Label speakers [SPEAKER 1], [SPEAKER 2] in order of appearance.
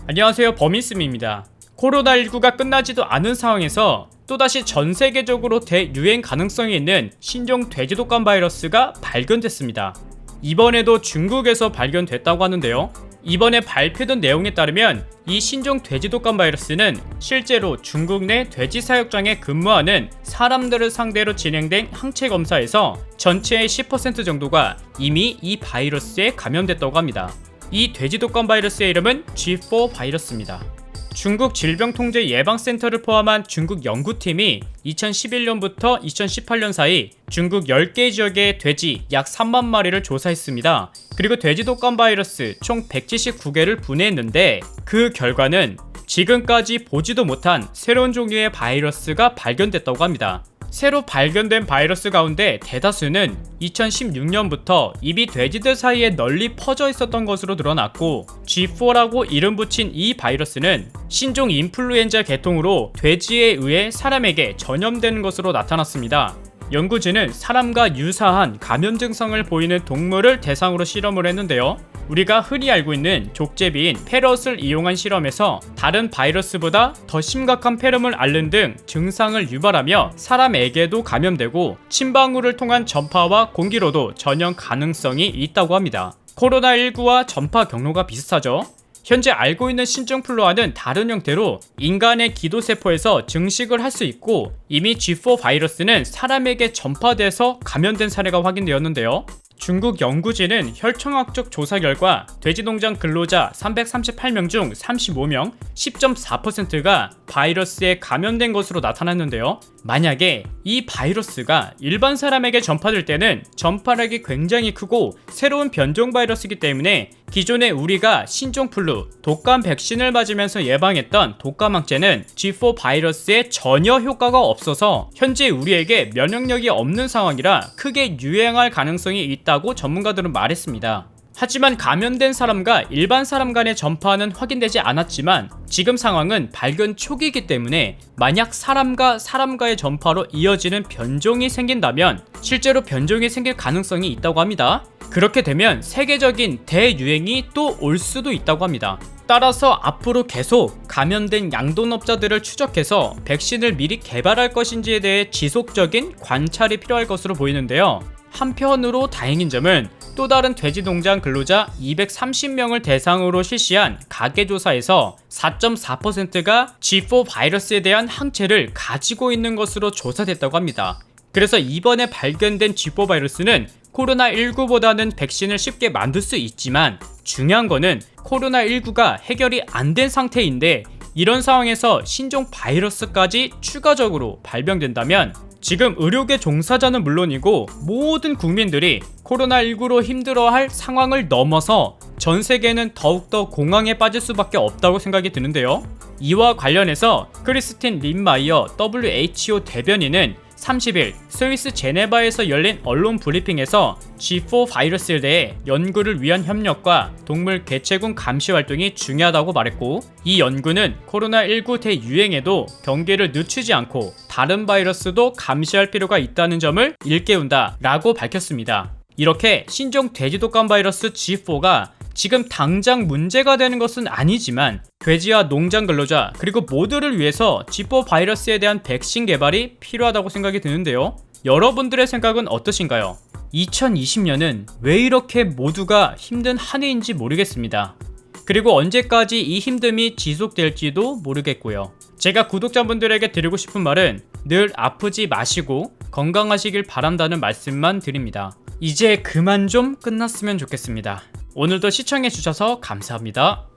[SPEAKER 1] 안녕하세요, 범인쌤입니다. 코로나19가 끝나지도 않은 상황에서 또다시 전 세계적으로 대유행 가능성이 있는 신종 돼지독감 바이러스가 발견됐습니다. 이번에도 중국에서 발견됐다고 하는데요. 이번에 발표된 내용에 따르면 이 신종 돼지독감 바이러스는 실제로 중국 내 돼지 사육장에 근무하는 사람들을 상대로 진행된 항체 검사에서 전체의 10% 정도가 이미 이 바이러스에 감염됐다고 합니다. 이 돼지독감 바이러스의 이름은 G4 바이러스입니다. 중국 질병통제예방센터를 포함한 중국 연구팀이 2011년부터 2018년 사이 중국 10개 지역의 돼지 약 3만 마리를 조사했습니다. 그리고 돼지독감 바이러스 총 179개를 분해했는데 그 결과는 지금까지 보지도 못한 새로운 종류의 바이러스가 발견됐다고 합니다. 새로 발견된 바이러스 가운데 대다수는 2016년부터 이미 돼지들 사이에 널리 퍼져 있었던 것으로 드러났고, G4라고 이름 붙인 이 바이러스는 신종 인플루엔자 계통으로 돼지에 의해 사람에게 전염되는 것으로 나타났습니다. 연구진은 사람과 유사한 감염 증상을 보이는 동물을 대상으로 실험을 했는데요. 우리가 흔히 알고 있는 족제비인 페럿을 이용한 실험에서 다른 바이러스보다 더 심각한 폐렴을 앓는 등 증상을 유발하며 사람에게도 감염되고 침방울을 통한 전파와 공기로도 전염 가능성이 있다고 합니다. 코로나19와 전파 경로가 비슷하죠. 현재 알고 있는 신종플루와는 다른 형태로 인간의 기도세포에서 증식을 할 수 있고, 이미 G4 바이러스는 사람에게 전파돼서 감염된 사례가 확인되었는데요. 중국 연구진은 혈청학적 조사 결과 돼지농장 근로자 338명 중 35명, 10.4%가 바이러스에 감염된 것으로 나타났는데요. 만약에 이 바이러스가 일반 사람에게 전파될 때는 전파력이 굉장히 크고 새로운 변종 바이러스이기 때문에 기존에 우리가 신종플루, 독감 백신을 맞으면서 예방했던 독감항체는 G4 바이러스에 전혀 효과가 없어서 현재 우리에게 면역력이 없는 상황이라 크게 유행할 가능성이 있다고 전문가들은 말했습니다. 하지만 감염된 사람과 일반 사람 간의 전파는 확인되지 않았지만 지금 상황은 발견 초기이기 때문에 만약 사람과 사람과의 전파로 이어지는 변종이 생긴다면 실제로 변종이 생길 가능성이 있다고 합니다. 그렇게 되면 세계적인 대유행이 또 올 수도 있다고 합니다. 따라서 앞으로 계속 감염된 양돈업자들을 추적해서 백신을 미리 개발할 것인지에 대해 지속적인 관찰이 필요할 것으로 보이는데요. 한편으로 다행인 점은 또 다른 돼지농장 근로자 230명을 대상으로 실시한 가계조사에서 4.4%가 G4 바이러스에 대한 항체를 가지고 있는 것으로 조사됐다고 합니다. 그래서 이번에 발견된 G4 바이러스는 코로나19보다는 백신을 쉽게 만들 수 있지만 중요한 거는 코로나19가 해결이 안 된 상태인데 이런 상황에서 신종 바이러스까지 추가적으로 발병된다면 지금 의료계 종사자는 물론이고 모든 국민들이 코로나19로 힘들어할 상황을 넘어서 전 세계는 더욱더 공황에 빠질 수밖에 없다고 생각이 드는데요. 이와 관련해서 크리스틴 린마이어 WHO 대변인은 30일 스위스 제네바에서 열린 언론 브리핑에서 G4 바이러스에 대해 연구를 위한 협력과 동물 개체군 감시 활동이 중요하다고 말했고, 이 연구는 코로나19 대유행에도 경계를 늦추지 않고 다른 바이러스도 감시할 필요가 있다는 점을 일깨운다 라고 밝혔습니다. 이렇게 신종 돼지독감 바이러스 G4가 지금 당장 문제가 되는 것은 아니지만 돼지와 농장 근로자 그리고 모두를 위해서 G4 바이러스에 대한 백신 개발이 필요하다고 생각이 드는데요. 여러분들의 생각은 어떠신가요? 2020년은 왜 이렇게 모두가 힘든 한 해인지 모르겠습니다. 그리고 언제까지 이 힘듦이 지속될지도 모르겠고요. 제가 구독자분들에게 드리고 싶은 말은 늘 아프지 마시고 건강하시길 바란다는 말씀만 드립니다. 이제 그만 좀 끝났으면 좋겠습니다. 오늘도 시청해주셔서 감사합니다.